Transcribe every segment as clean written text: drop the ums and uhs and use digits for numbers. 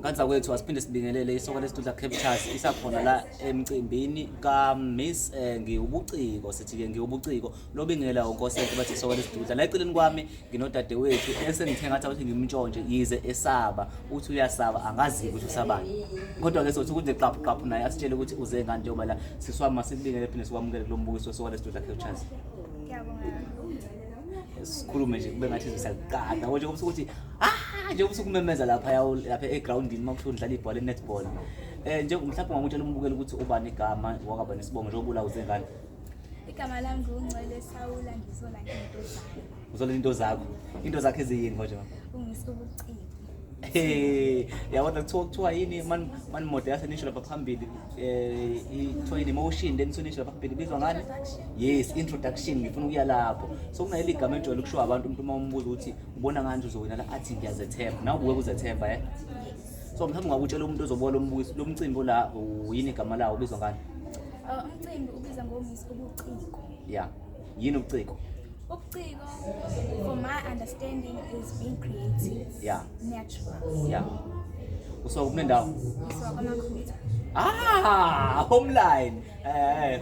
Kanzakwethu asiphinde sibingelele isoka lesitudla Captures isakhona la emcimbini ka Miss ngiwubuciko sithi-ke ngiwubuciko lobingela unkosente bathi isoka lesitudla la eceleni kwami nginodadewethu esengithe ngathi awuthi ngimntshontshe yize esaba uthi uyasaba angazi ukuthi usabani kodwa-ke sothi ukuthi qaphu naye asitshele ukuthi uze ngani njengoba la siswami masibingelele phinde sikwamukele kulo mbukiso wesoka lesitudla Captures. Sikhulume nje kube ngathi siyaqada nje ngoba ukuthi nje usukumemeza lapha egroundini makuthiwa udlala ibhola netball nje mhlawumbe ungangutshela umbukeli ukuthi ubani igama wakaba nesibongo njengoba ula uze ngani. Igama lami nguNgcwele Sawula ngizola into zakho. Uzola into zakhe eziyini konje mama? Ungisubuciko. Yabona kuthiwa yini man mode yasenisho lapha phambili ithiwa yini emotion then sonisho lapha phambili bizwa ngani? Yes, introduction ngifuna ukuya lapho. So kunayile igama enjolo kushiwa abantu umuntu uma umbuza ukuthi ubona ngani uzowina la athi ngiyazethemba. Nawe ubuke uzethemba So mhlawumbe ungakutshela umuntu ozobona lo mcimbi la yini igama lawo ubizwa ngani? Umcimbi ubizwa ngoMiss Ubuciko. Yeah. Yini ubuciko? Ubuciko, from my understanding, is being creative. Yeah. Natural. Yeah. Usuka kunendawo? Ngisuka kwaMakhutha. Homeline.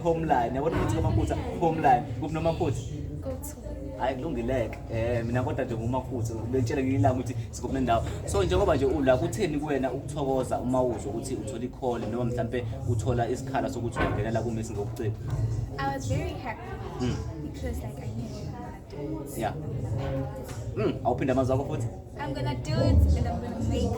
Homeline. Yabona ukuthi kwaMakhutha homeline. Kuphi noMakhutha? Go-to. Hayi kulungileke. Mina kodwa nje nguMakhutha bengitshela ngilanga ukuthi sikuphi nendawo. So njengoba nje ula kutheni kuwena ukuthokoza uma uzwa ukuthi uthola i-call noma mhlambe uthola isikhala sokuthi ungena la kuMiss ngobuciko? I was very happy because like I knew I'm gonna do it. Yeah. Awuphinda amazwi akho futhi? I'm gonna do it and I'm gonna make it.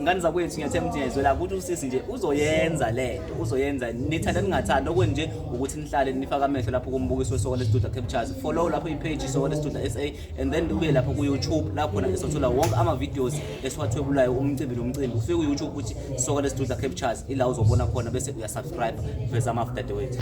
Ngani zakwethu ngiyathemba ukuthi ngiyezwela ukuthi usisi nje uzoyenza lento uzoyenza nithanda ningathanda okwenje ukuthi nihlale nifaka amehlo lapho kumbukiso wesoka lesitudla Captures. Follow lapho ipage isoka lesitudla SA and then uye lapho ku YouTube lapho esothola wonke ama videos esiwathwebulayo umcimbi nomcimbi ufike ku YouTube uthi isoka lesitudla Captures ila uzobona khona bese uyasubscribe veza ama after the wait.